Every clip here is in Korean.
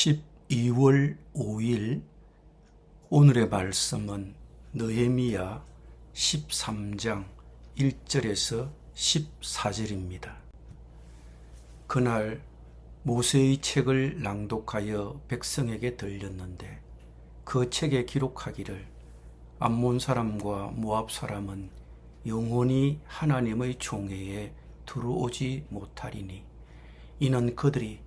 12월 5일 오늘의 말씀은 느헤미야 13장 1절에서 14절입니다. 그날 모세의 책을 낭독하여 백성에게 들렸는데 그 책에 기록하기를 암몬 사람과 모압 사람은 영원히 하나님의 총회에 들어오지 못하리니 이는 그들이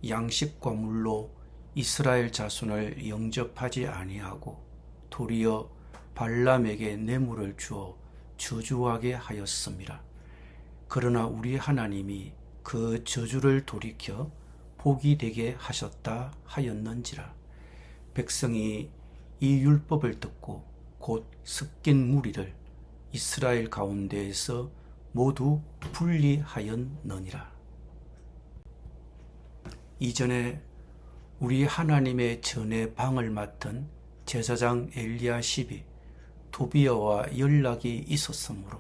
양식과 물로 이스라엘 자손을 영접하지 아니하고 도리어 발람에게 뇌물을 주어 저주하게 하였음이라. 그러나 우리 하나님이 그 저주를 돌이켜 복이 되게 하셨다 하였는지라. 백성이 이 율법을 듣고 곧 섞인 무리를 이스라엘 가운데에서 모두 분리하였느니라. 이전에 우리 하나님의 전에 방을 맡은 제사장 엘리야십이 도비야와 연락이 있었으므로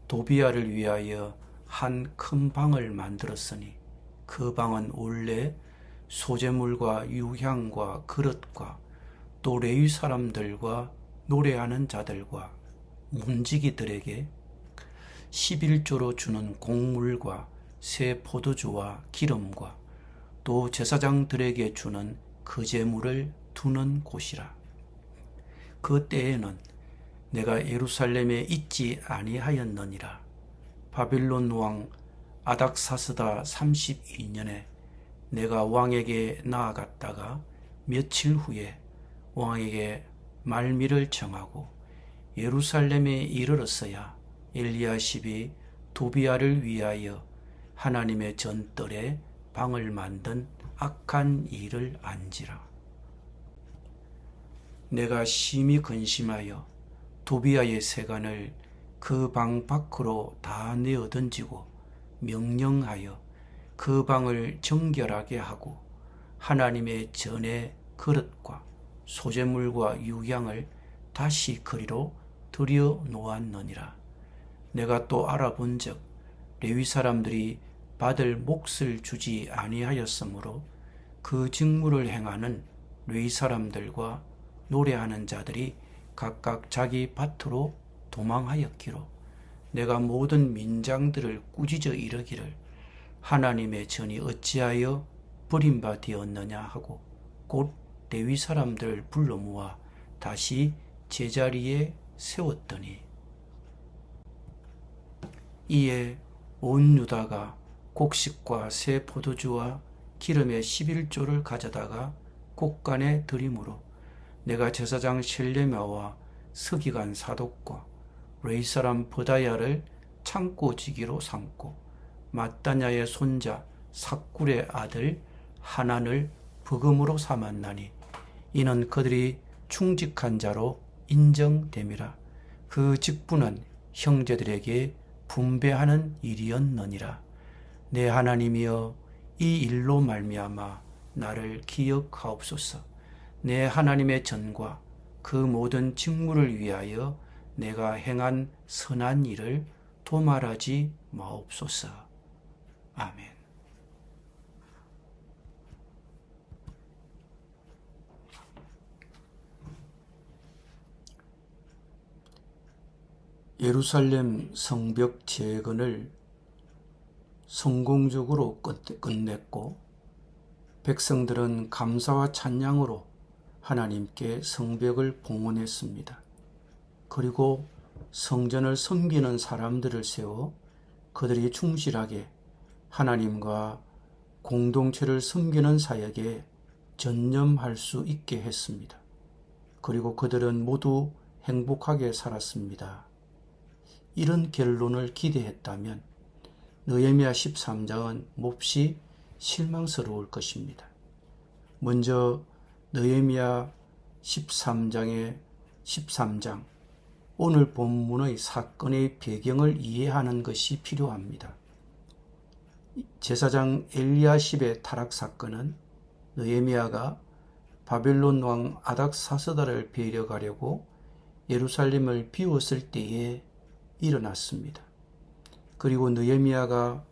도비야를 위하여 한 큰 방을 만들었으니 그 방은 원래 소재물과 유향과 그릇과 또 레위 사람들과 노래하는 자들과 문지기들에게 11조로 주는 곡물과 새 포도주와 기름과 또 제사장들에게 주는 그 제물을 두는 곳이라. 그 때에는 내가 예루살렘에 있지 아니하였느니라. 바빌론 왕 아닥사스다 32년에 내가 왕에게 나아갔다가 며칠 후에 왕에게 말미를 정하고 예루살렘에 이르렀어야 엘리야십이 도비야를 위하여 하나님의 전뜰에 방을 만든 악한 일을 안지라. 내가 심히 근심하여 도비야의 세간을 그 방 밖으로 다 내어 던지고 명령하여 그 방을 정결하게 하고 하나님의 전의 그릇과 소재물과 유향을 다시 그리로 들여 놓았느니라. 내가 또 알아본즉 레위 사람들이 받을 몫을 주지 아니하였으므로 그 직무를 행하는 레위 사람들과 노래하는 자들이 각각 자기 밭으로 도망하였기로 내가 모든 민장들을 꾸짖어 이르기를 하나님의 전이 어찌하여 버림바 되었느냐 하고 곧 레위 사람들을 불러 모아 다시 제자리에 세웠더니 이에 온 유다가 곡식과 새 포도주와 기름의 11조를 가져다가 곡간에 들이므로 내가 제사장 셀레미야와 서기관 사독과 레위 사람 브다야를 창고지기로 삼고 마따냐의 손자 삭굴의 아들 하난을 버금으로 삼았나니 이는 그들이 충직한 자로 인정됨이라. 그 직분은 형제들에게 분배하는 일이었느니라. 내 하나님이여 이 일로 말미암아 나를 기억하옵소서. 내 하나님의 전과 그 모든 직무를 위하여 내가 행한 선한 일을 도말하지 마옵소서. 아멘. 예루살렘 성벽 재건을 성공적으로 끝냈고 백성들은 감사와 찬양으로 하나님께 성벽을 봉헌했습니다. 그리고 성전을 섬기는 사람들을 세워 그들이 충실하게 하나님과 공동체를 섬기는 사역에 전념할 수 있게 했습니다. 그리고 그들은 모두 행복하게 살았습니다. 이런 결론을 기대했다면 느헤미야 13장은 몹시 실망스러울 것입니다. 먼저 느헤미야 13장 오늘 본문의 사건의 배경을 이해하는 것이 필요합니다. 제사장 엘리야십의 타락 사건은 느헤미야가 바빌론 왕 아닥사스다를 배려가려고 예루살렘을 비웠을 때에 일어났습니다. 그리고 느헤미야가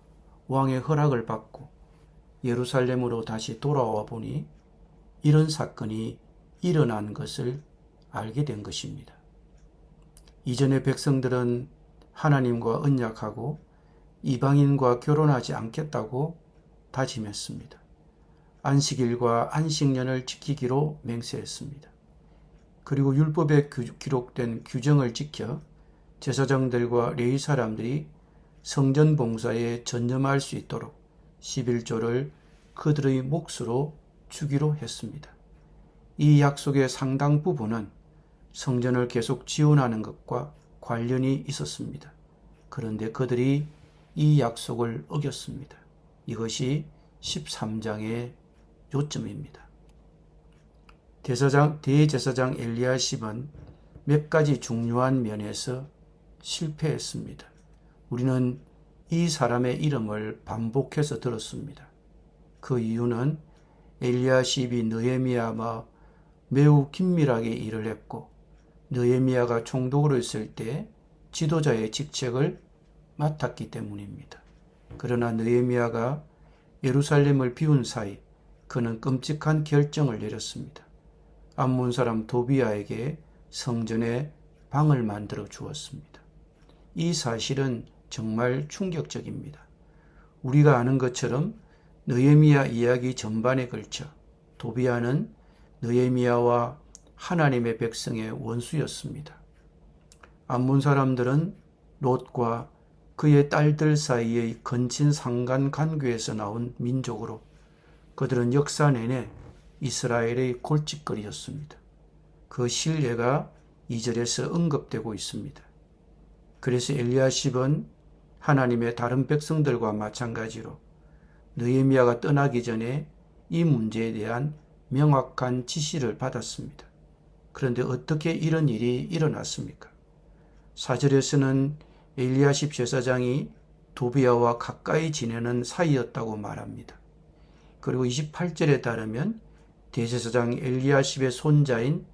왕의 허락을 받고 예루살렘으로 다시 돌아와 보니 이런 사건이 일어난 것을 알게 된 것입니다. 이전에 백성들은 하나님과 언약하고 이방인과 결혼하지 않겠다고 다짐했습니다. 안식일과 안식년을 지키기로 맹세했습니다. 그리고 율법에 기록된 규정을 지켜 제사장들과 레위 사람들이 성전 봉사에 전념할 수 있도록 11조를 그들의 몫으로 주기로 했습니다. 이 약속의 상당 부분은 성전을 계속 지원하는 것과 관련이 있었습니다. 그런데 그들이 이 약속을 어겼습니다. 이것이 13장의 요점입니다. 대제사장 엘리야십은 몇 가지 중요한 면에서 실패했습니다. 우리는 이 사람의 이름을 반복해서 들었습니다. 그 이유는 엘리야십이 느헤미야와 매우 긴밀하게 일을 했고 느헤미야가 총독으로 있을 때 지도자의 직책을 맡았기 때문입니다. 그러나 느헤미야가 예루살렘을 비운 사이 그는 끔찍한 결정을 내렸습니다. 암몬 사람 도비아에게 성전에 방을 만들어 주었습니다. 이 사실은 정말 충격적입니다. 우리가 아는 것처럼 느헤미야 이야기 전반에 걸쳐 도비아는 느헤미야와 하나님의 백성의 원수였습니다. 암몬 사람들은 롯과 그의 딸들 사이의 건친 상간 관계에서 나온 민족으로 그들은 역사 내내 이스라엘의 골칫거리였습니다. 그 신뢰가 2절에서 언급되고 있습니다. 그래서 엘리야십은 하나님의 다른 백성들과 마찬가지로 느헤미야가 떠나기 전에 이 문제에 대한 명확한 지시를 받았습니다. 그런데 어떻게 이런 일이 일어났습니까? 4절에서는 엘리야십 제사장이 도비아와 가까이 지내는 사이였다고 말합니다. 그리고 28절에 따르면 대제사장 엘리야십의 손자인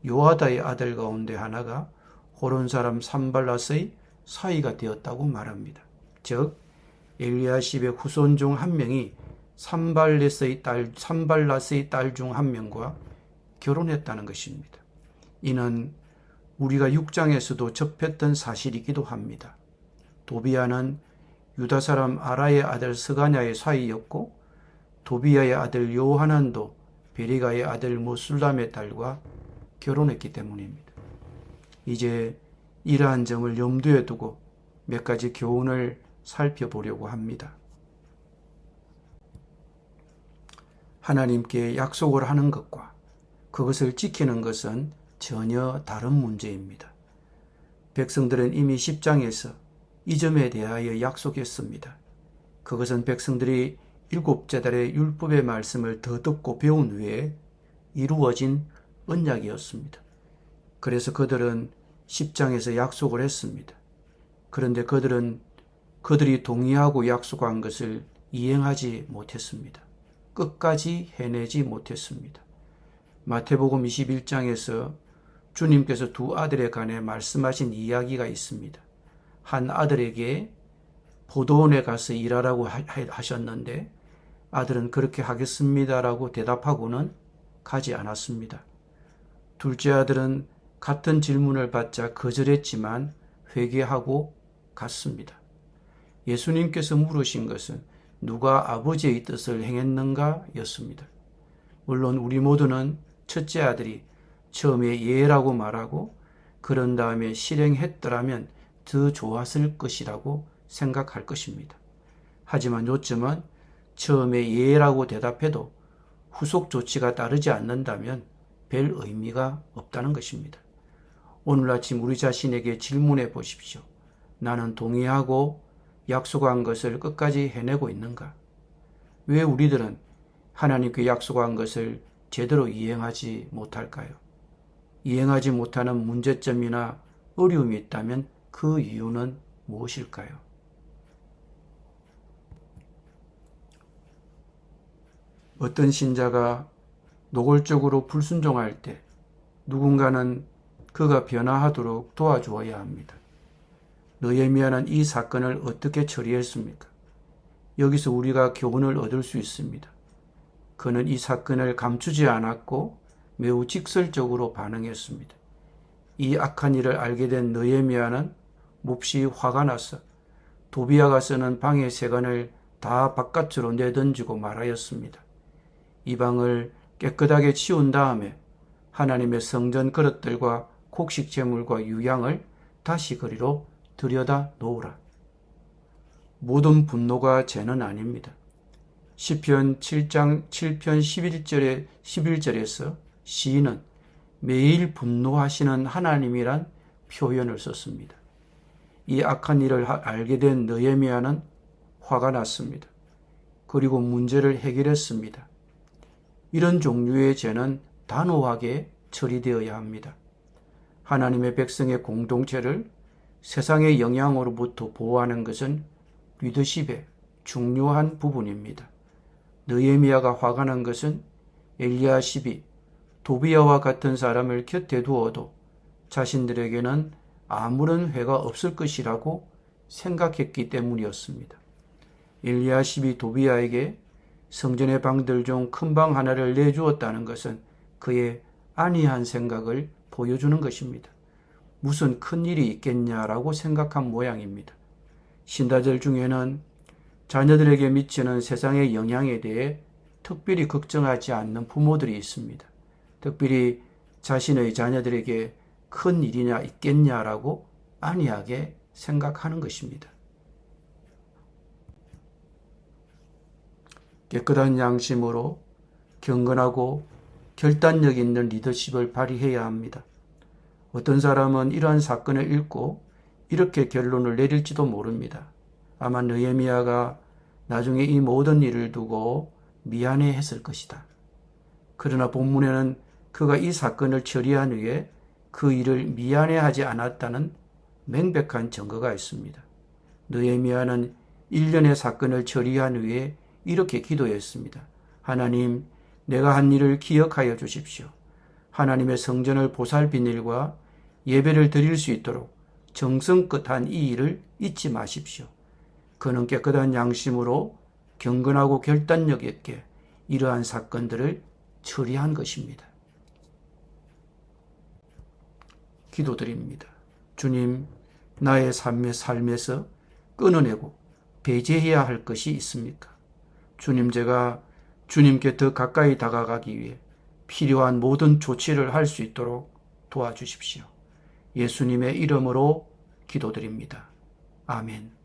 요아다의 아들 가운데 하나가 호론 사람 산발랏의 사이가 되었다고 말합니다. 즉 엘리야십의 후손 중 한 명이 산발랏의 딸 중 한 명과 결혼했다는 것입니다. 이는 우리가 6장에서도 접했던 사실이기도 합니다. 도비아는 유다 사람 아라의 아들 스가냐의 사이였고 도비아의 아들 요하난도 베리가의 아들 무술람의 딸과 결혼했기 때문입니다. 이제 이러한 점을 염두에 두고 몇 가지 교훈을 살펴보려고 합니다. 하나님께 약속을 하는 것과 그것을 지키는 것은 전혀 다른 문제입니다. 백성들은 이미 10장에서 이 점에 대하여 약속했습니다. 그것은 백성들이 7째 달의 율법의 말씀을 더 듣고 배운 후에 이루어진 언약이었습니다. 그래서 그들은 10장에서 약속을 했습니다. 그런데 그들이 동의하고 약속한 것을 이행하지 못했습니다. 끝까지 해내지 못했습니다. 마태복음 21장에서 주님께서 두 아들에 관해 말씀하신 이야기가 있습니다. 한 아들에게 포도원에 가서 일하라고 하셨는데 아들은 그렇게 하겠습니다라고 대답하고는 가지 않았습니다. 둘째 아들은 같은 질문을 받자 거절했지만 회개하고 갔습니다. 예수님께서 물으신 것은 누가 아버지의 뜻을 행했는가 였습니다. 물론 우리 모두는 첫째 아들이 처음에 예라고 말하고 그런 다음에 실행했더라면 더 좋았을 것이라고 생각할 것입니다. 하지만 요점은 처음에 예라고 대답해도 후속 조치가 따르지 않는다면 별 의미가 없다는 것입니다. 오늘 아침 우리 자신에게 질문해 보십시오. 나는 동의하고 약속한 것을 끝까지 해내고 있는가? 왜 우리들은 하나님께 약속한 것을 제대로 이행하지 못할까요? 이행하지 못하는 문제점이나 어려움이 있다면 그 이유는 무엇일까요? 어떤 신자가 노골적으로 불순종할 때 누군가는 그가 변화하도록 도와주어야 합니다. 느헤미야는 이 사건을 어떻게 처리했습니까? 여기서 우리가 교훈을 얻을 수 있습니다. 그는 이 사건을 감추지 않았고 매우 직설적으로 반응했습니다. 이 악한 일을 알게 된 느헤미야는 몹시 화가 났어 도비아가 쓰는 방의 세간을 다 바깥으로 내던지고 말하였습니다. 이 방을 깨끗하게 치운 다음에 하나님의 성전 그릇들과 곡식 제물과 유향을 다시 거리로 들여다 놓으라. 모든 분노가 죄는 아닙니다. 시편 7장 7편 11절에서 시인은 매일 분노하시는 하나님이란 표현을 썼습니다. 이 악한 일을 알게 된 느헤미야는 화가 났습니다. 그리고 문제를 해결했습니다. 이런 종류의 죄는 단호하게 처리되어야 합니다. 하나님의 백성의 공동체를 세상의 영향으로부터 보호하는 것은 리더십의 중요한 부분입니다. 느헤미야가 화가 난 것은 엘리야십이 도비아와 같은 사람을 곁에 두어도 자신들에게는 아무런 회가 없을 것이라고 생각했기 때문이었습니다. 엘리야십이 도비아에게 성전의 방들 중 큰 방 하나를 내주었다는 것은 그의 안이한 생각을 보여주는 것입니다. 무슨 큰 일이 있겠냐라고 생각한 모양입니다. 신다들 중에는 자녀들에게 미치는 세상의 영향에 대해 특별히 걱정하지 않는 부모들이 있습니다. 특별히 자신의 자녀들에게 큰 일이나 있겠냐라고 안이하게 생각하는 것입니다. 깨끗한 양심으로 경건하고 결단력 있는 리더십을 발휘해야 합니다. 어떤 사람은 이러한 사건을 읽고 이렇게 결론을 내릴지도 모릅니다. 아마 느헤미야가 나중에 이 모든 일을 두고 미안해 했을 것이다. 그러나 본문에는 그가 이 사건을 처리한 후에 그 일을 미안해하지 않았다는 명백한 증거가 있습니다. 느헤미야는 1년의 사건을 처리한 후에 이렇게 기도했습니다. 하나님, 내가 한 일을 기억하여 주십시오. 하나님의 성전을 보살핀 일과 예배를 드릴 수 있도록 정성껏 한 이 일을 잊지 마십시오. 그는 깨끗한 양심으로 경건하고 결단력 있게 이러한 사건들을 처리한 것입니다. 기도드립니다. 주님, 나의 삶에서 끊어내고 배제해야 할 것이 있습니까? 주님, 제가 주님께 더 가까이 다가가기 위해 필요한 모든 조치를 할 수 있도록 도와주십시오. 예수님의 이름으로 기도드립니다. 아멘.